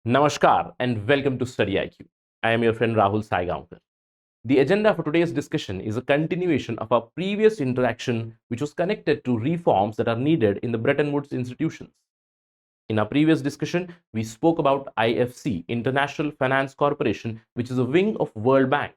Namaskar and welcome to StudyIQ. I am your friend Rahul Sai. The agenda for today's discussion is a continuation of our previous interaction, which was connected to reforms that are needed in the Bretton Woods institutions. In our previous discussion, we spoke about IFC, International Finance Corporation, which is a wing of World Bank.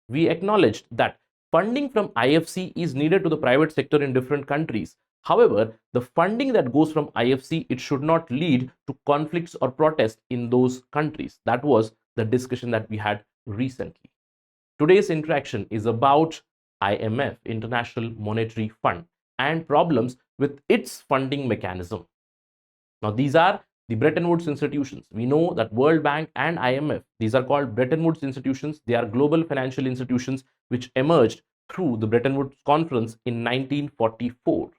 We acknowledged that funding from IFC is needed to the private sector in different countries. However, the funding that goes from IFC, it should not lead to conflicts or protests in those countries. That was the discussion that we had recently. Today's interaction is about IMF, International Monetary Fund, and problems with its funding mechanism. Now, these are the Bretton Woods institutions. We know that World Bank and IMF, these are called Bretton Woods institutions. They are global financial institutions which emerged through the Bretton Woods Conference in 1944.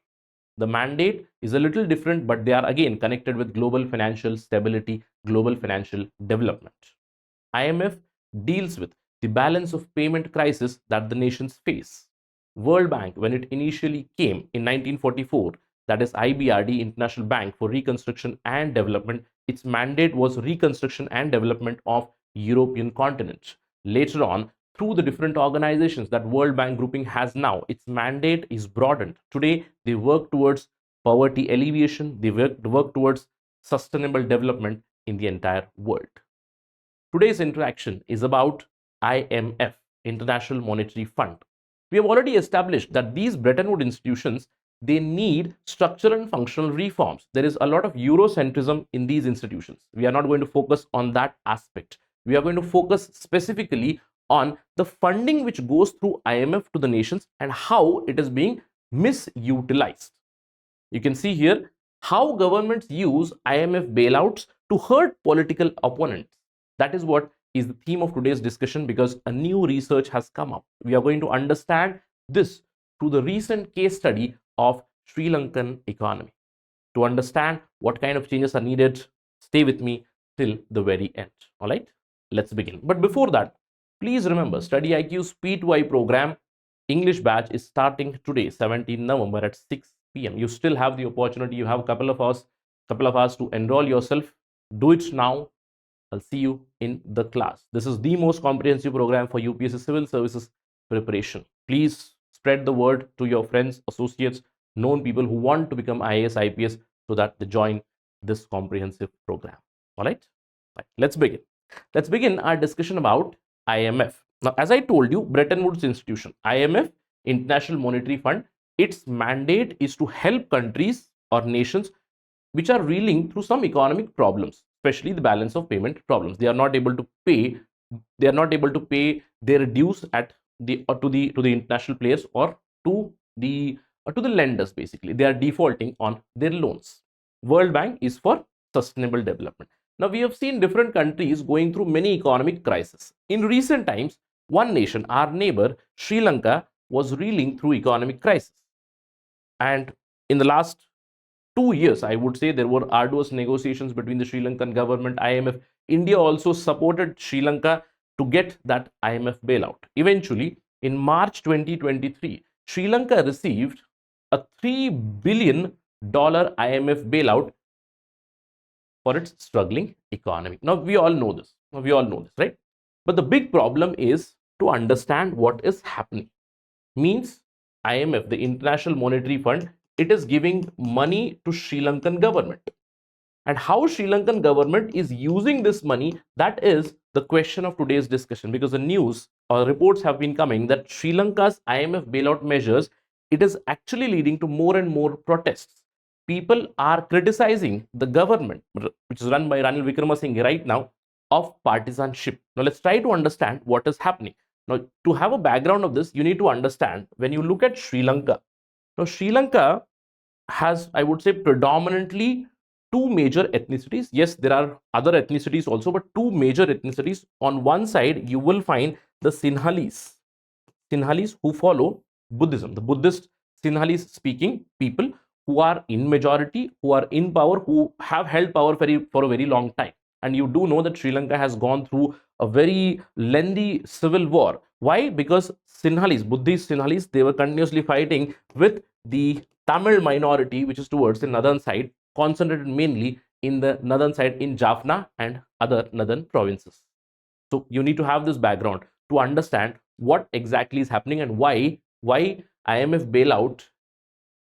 The mandate is a little different, but they are again connected with global financial stability, global financial development. IMF deals with the balance of payment crisis that the nations face. World Bank, when it initially came in 1944, that is IBRD, International Bank for Reconstruction and Development, its mandate was reconstruction and development of European continent. Later on, through the different organizations that World Bank grouping has now, its mandate is broadened. Today, they work towards poverty alleviation, they work towards sustainable development in the entire world. Today's interaction is about IMF, International Monetary Fund. We have already established that these Bretton Woods institutions, they need structural and functional reforms. There is a lot of Eurocentrism in these institutions. We are not going to focus on that aspect. We are going to focus specifically on the funding which goes through IMF to the nations and how it is being misutilized. You can see here how governments use IMF bailouts to hurt political opponents. That is what is the theme of today's discussion, because a new research has come up. We are going to understand this through the recent case study of Sri Lankan economy. To understand what kind of changes are needed, stay with me till the very end. All right, let's begin. But before that, please remember StudyIQ's P2I program English batch is starting today, 17 November at 6 p.m. You still have the opportunity. You have a couple of hours to enroll yourself. Do it now. I'll see you in the class. This is the most comprehensive program for UPSC civil services preparation. Please spread the word to your friends, associates, known people who want to become IAS, IPS so that they join this comprehensive program. All right? Let's begin. Let's begin our discussion about IMF. Now, as I told you, Bretton Woods institution, IMF, International Monetary Fund, its mandate is to help countries or nations which are reeling through some economic problems, especially the balance of payment problems. They are not able to pay their dues at the to the international players or to the lenders. Basically, they are defaulting on their loans. World Bank is for sustainable development. Now, we have seen different countries going through many economic crises. In recent times, one nation, our neighbor Sri Lanka, was reeling through economic crisis, and in the last 2 years, I would say, there were arduous negotiations between the Sri Lankan government, IMF. India also supported Sri Lanka to get that IMF bailout. Eventually, in March 2023, Sri Lanka received a $3 billion IMF bailout for its struggling economy. Now, we all know this, right? But the big problem is to understand what is happening. Means IMF, the International Monetary Fund, it is giving money to Sri Lankan government. And how Sri Lankan government is using this money, that is the question of today's discussion, because the news or reports have been coming that Sri Lanka's IMF bailout measures, it is actually leading to more and more protests. People are criticizing the government, which is run by Ranil Wickremesinghe right now, of partisanship. Now, let's try to understand what is happening. Now, to have a background of this, you need to understand when you look at Sri Lanka. Now, Sri Lanka has, I would say, predominantly two major ethnicities. Yes, there are other ethnicities also, but two major ethnicities. On one side, you will find the Sinhalese who follow Buddhism, the Buddhist Sinhalese speaking people who are in majority, who are in power, who have held power for a very long time. And you do know that Sri Lanka has gone through a very lengthy civil war. Why? Because Sinhalese, Buddhist Sinhalese, they were continuously fighting with the Tamil minority, which is towards the northern side, concentrated mainly in the northern side in Jaffna and other northern provinces. So you need to have this background to understand what exactly is happening and why IMF bailout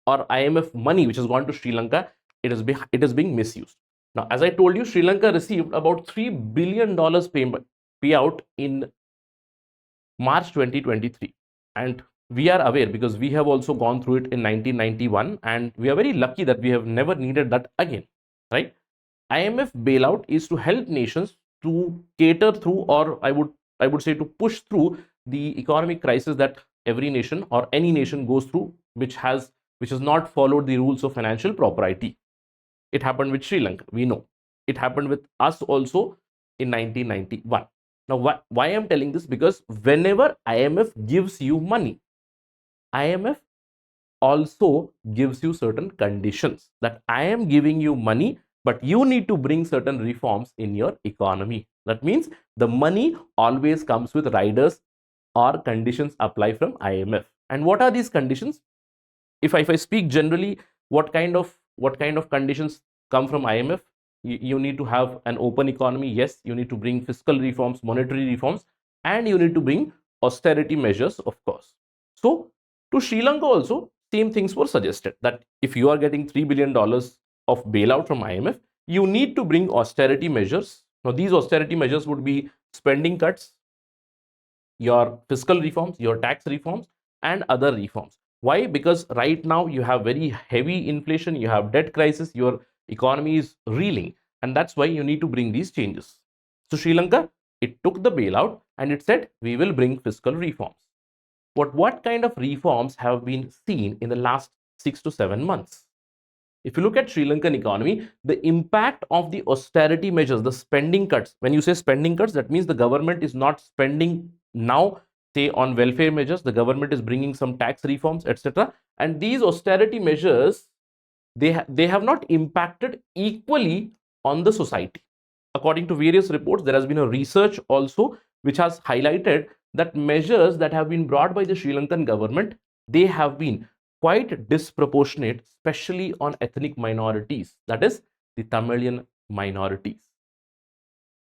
or IMF money which has gone to Sri Lanka, it is being misused. Now, as I told you, Sri Lanka received about $3 billion payout in March 2023, and we are aware because we have also gone through it in 1991, and we are very lucky that we have never needed that again, right? IMF bailout is to help nations to cater through, or I would say to push through the economic crisis that every nation or any nation goes through, which has not followed the rules of financial propriety. It happened with Sri Lanka, we know. It happened with us also in 1991. Now, why I'm telling this? Because whenever IMF gives you money, IMF also gives you certain conditions that I am giving you money, but you need to bring certain reforms in your economy. That means the money always comes with riders or conditions apply from IMF. And what are these conditions? If I speak generally, what kind of conditions come from IMF? You need to have an open economy. Yes, you need to bring fiscal reforms, monetary reforms, and you need to bring austerity measures, of course. So to Sri Lanka also, same things were suggested, that if you are getting $3 billion of bailout from IMF, you need to bring austerity measures. Now, these austerity measures would be spending cuts, your fiscal reforms, your tax reforms, and other reforms. Why? Because right now you have very heavy inflation, you have debt crisis, your economy is reeling, and that's why you need to bring these changes. So Sri Lanka, it took the bailout and it said, we will bring fiscal reforms. What kind of reforms have been seen in the last 6 to 7 months? If you look at Sri Lankan economy, the impact of the austerity measures, the spending cuts, when you say spending cuts, that means the government is not spending now, say on welfare measures, the government is bringing some tax reforms, etc. And these austerity measures, they have not impacted equally on the society. According to various reports, there has been a research also which has highlighted that measures that have been brought by the Sri Lankan government, they have been quite disproportionate, especially on ethnic minorities, that is the Tamilian minorities.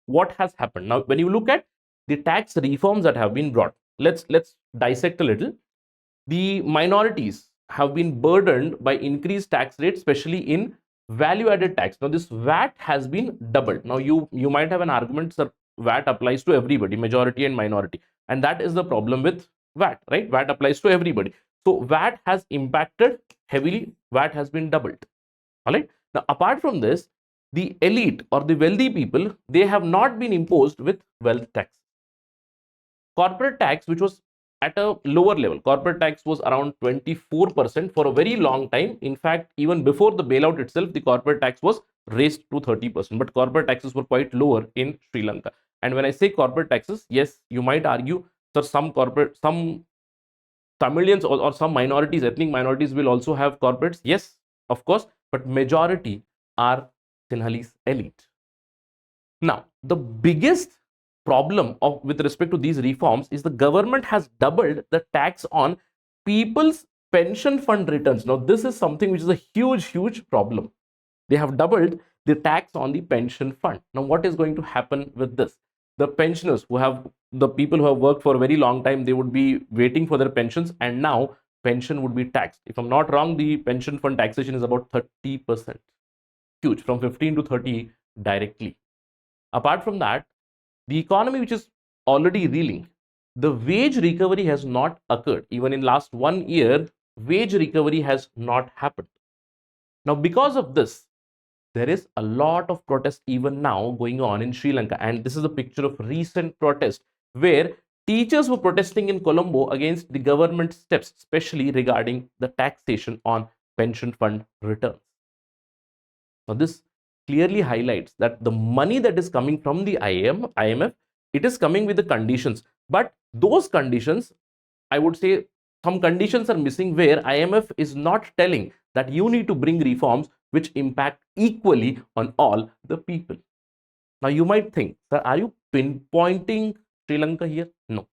What has happened? Now, when you look at the tax reforms that have been brought, let's dissect a little. The minorities have been burdened by increased tax rates, especially in value-added tax. Now, this VAT has been doubled. Now, you might have an argument, sir, VAT applies to everybody, majority and minority, and that is the problem with VAT, right? VAT applies to everybody. So VAT has impacted heavily. VAT has been doubled. All right. Now, apart from this, the elite or the wealthy people, they have not been imposed with wealth tax. Corporate tax, which was at a lower level, corporate tax was around 24% for a very long time. In fact, even before the bailout itself, the corporate tax was raised to 30%, but corporate taxes were quite lower in Sri Lanka. And when I say corporate taxes, yes, you might argue, sir, some Tamilians or some minorities, ethnic minorities will also have corporates. Yes, of course, but majority are Sinhalese elite. Now, the biggest problem with respect to these reforms is the government has doubled the tax on people's pension fund returns. Now, this is something which is a huge problem. They have doubled the tax on the pension fund. Now, what is going to happen with this? The pensioners the people who have worked for a very long time, they would be waiting for their pensions, and now pension would be taxed. If I'm not wrong, the pension fund taxation is about 30%. Huge, from 15 to 30 directly. Apart from that, the economy which is already reeling, the wage recovery has not occurred. Even in last 1 year, wage recovery has not happened. Now, because of this, there is a lot of protest even now going on in Sri Lanka. And this is a picture of recent protest where teachers were protesting in Colombo against the government steps, especially regarding the taxation on pension fund returns. Now, this clearly highlights that the money that is coming from the IMF, it is coming with the conditions. But those conditions, I would say some conditions are missing, where IMF is not telling that you need to bring reforms which impact equally on all the people. Now, you might think, sir, are you pinpointing Sri Lanka here? No.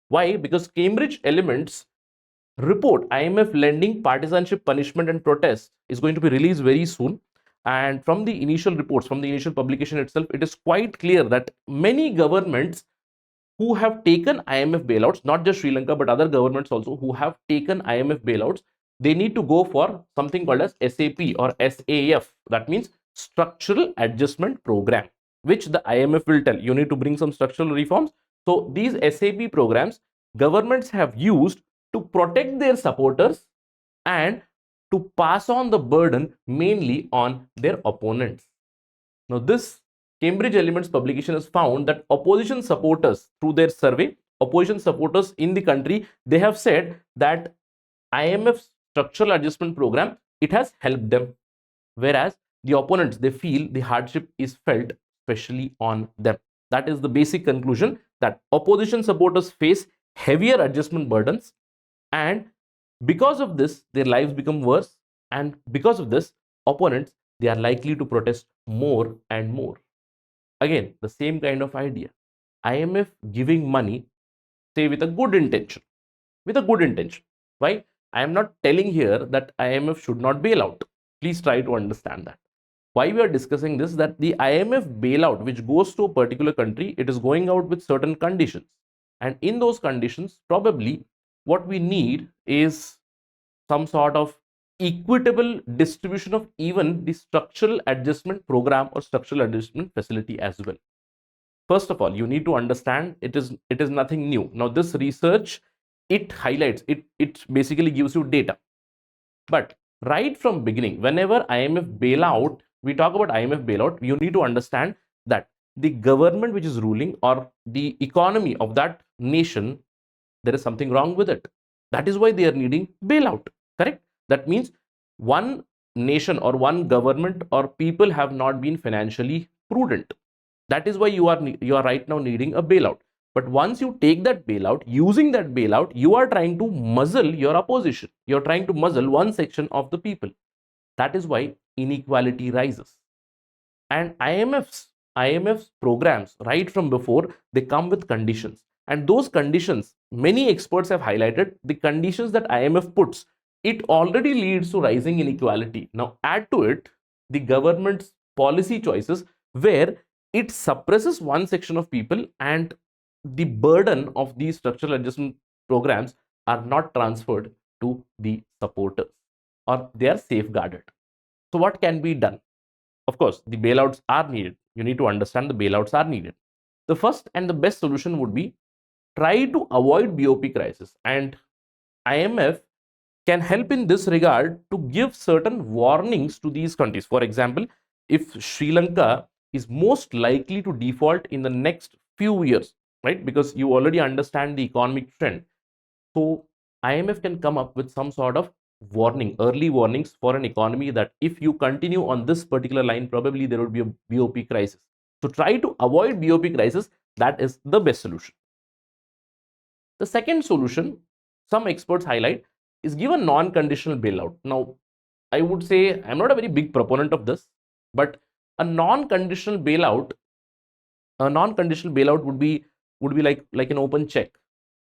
Why? Because Cambridge Elements report IMF lending, partisanship, punishment and protest is going to be released very soon. And from the initial reports, from the initial publication itself, it is quite clear that many governments who have taken IMF bailouts, not just Sri Lanka, but other governments also who have taken IMF bailouts, they need to go for something called as SAP or SAF. That means Structural Adjustment Program, which the IMF will tell you need to bring some structural reforms. So these SAP programs governments have used to protect their supporters and to pass on the burden mainly on their opponents. Now, this Cambridge Elements publication has found that opposition supporters, through their survey, opposition supporters in the country, they have said that IMF's structural adjustment program, it has helped them, whereas the opponents, they feel the hardship is felt especially on them. That is the basic conclusion, that opposition supporters face heavier adjustment burdens, and because of this their lives become worse, and because of this opponents, they are likely to protest more and more. Again, the same kind of idea. IMF giving money, say with a good intention. With a good intention. Why? I am not telling here that IMF should not bail out. Please try to understand that. Why we are discussing this, that the IMF bailout which goes to a particular country, it is going out with certain conditions. And in those conditions, probably what we need is some sort of equitable distribution of even the structural adjustment program or structural adjustment facility as well. First of all, you need to understand it is nothing new. Now this research, it highlights, it basically gives you data. But right from beginning, whenever IMF bailout, we talk about IMF bailout, you need to understand that the government which is ruling or the economy of that nation, there is something wrong with it. That is why they are needing bailout. Correct? That means one nation or one government or people have not been financially prudent. That is why you are right now needing a bailout. But once you take that bailout, using that bailout, you are trying to muzzle your opposition. You're trying to muzzle one section of the people. That is why inequality rises. And IMF's programs, right from before, they come with conditions. And those conditions, many experts have highlighted, the conditions that IMF puts, it already leads to rising inequality. Now add to it the government's policy choices where it suppresses one section of people, and the burden of these structural adjustment programs are not transferred to the supporters, or they are safeguarded. So what can be done? Of course, the bailouts are needed. You need to understand the bailouts are needed. The first and the best solution would be try to avoid BOP crisis, and IMF can help in this regard to give certain warnings to these countries. For example, if Sri Lanka is most likely to default in the next few years, right? Because you already understand the economic trend. So IMF can come up with some sort of warning, early warnings for an economy, that if you continue on this particular line, probably there will be a BOP crisis. So try to avoid BOP crisis. That is the best solution. The second solution, some experts highlight, is give a non-conditional bailout. Now, I would say I'm not a very big proponent of this, but a non-conditional bailout would be like an open check.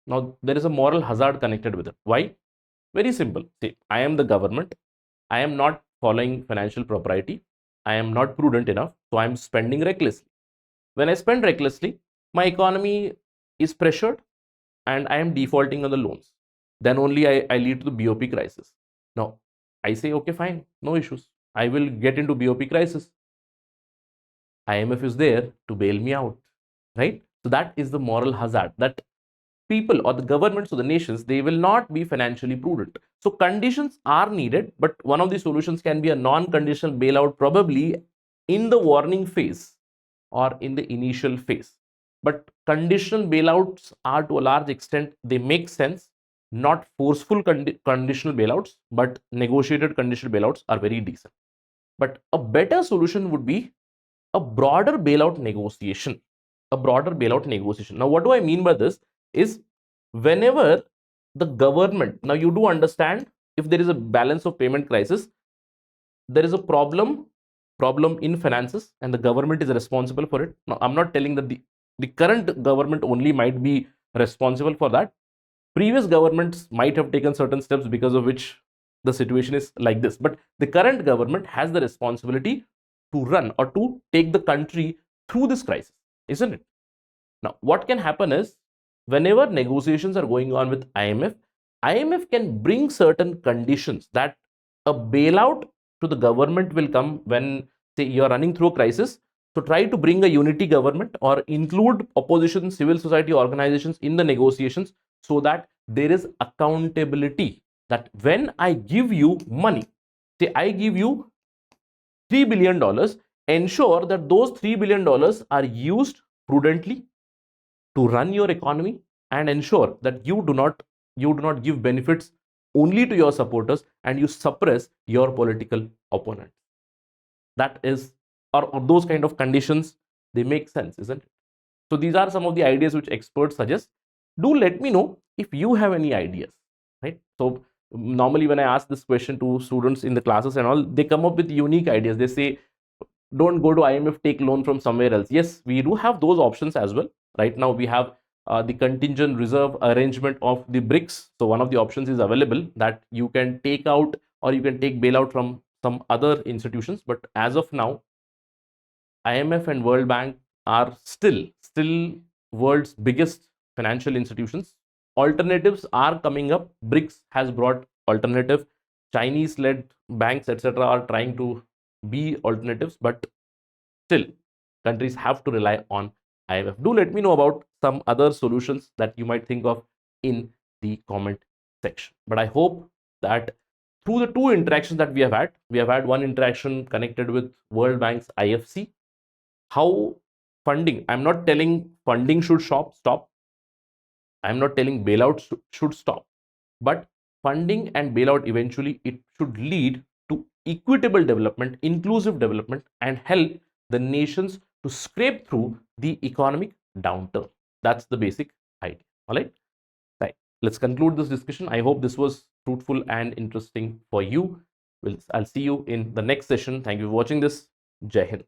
Now, there is a moral hazard connected with it. Why? Very simple. See, I am the government. I am not following financial propriety. I am not prudent enough, so I am spending recklessly. When I spend recklessly, my economy is pressured and I am defaulting on the loans. Then only I lead to the BOP crisis. Now, I say, okay, fine, no issues. I will get into BOP crisis. IMF is there to bail me out, right? So that is the moral hazard, that people or the governments or the nations, they will not be financially prudent. So conditions are needed, but one of the solutions can be a non-conditional bailout, probably in the warning phase or in the initial phase. But conditional bailouts are, to a large extent, they make sense. Not forceful conditional bailouts, but negotiated conditional bailouts are very decent. But a better solution would be a broader bailout negotiation. A broader bailout negotiation. Now, what do I mean by this? Is whenever the government, now you do understand, if there is a balance of payment crisis, there is a problem in finances and the government is responsible for it. Now, I'm not telling that the current government only might be responsible for that. Previous governments might have taken certain steps because of which the situation is like this. But the current government has the responsibility to run or to take the country through this crisis, isn't it? Now, what can happen is, whenever negotiations are going on with IMF, IMF can bring certain conditions that a bailout to the government will come when, say, you are running through a crisis. So try to bring a unity government or include opposition, civil society organizations in the negotiations, so that there is accountability, that when I give you money, say I give you $3 billion, ensure that those $3 billion are used prudently to run your economy, and ensure that you do not give benefits only to your supporters and you suppress your political opponents. That is, or those kind of conditions, they make sense, isn't it? So these are some of the ideas which experts suggest. Do let me know if you have any ideas, right? So normally when I ask this question to students in the classes and all, they come up with unique ideas. They say, don't go to IMF, take loan from somewhere else. Yes, we do have those options as well. Right now we have the contingent reserve arrangement of the BRICS. So one of the options is available, that you can take out or you can take bailout from some other institutions. But as of now, IMF and World Bank are still world's biggest financial institutions. Alternatives are coming up. BRICS has brought alternative. Chinese led banks, etc., are trying to be alternatives, but still countries have to rely on IMF. Do let me know about some other solutions that you might think of in the comment section. But I hope that through the two interactions that we have had one interaction connected with World Bank's IFC, how funding, I'm not telling funding should stop. I'm not telling bailouts should stop, but funding and bailout, eventually it should lead to equitable development, inclusive development, and help the nations to scrape through the economic downturn. That's the basic idea. All right. Right. Let's conclude this discussion. I hope this was fruitful and interesting for you. I'll see you in the next session. Thank you for watching this. Jai Hind.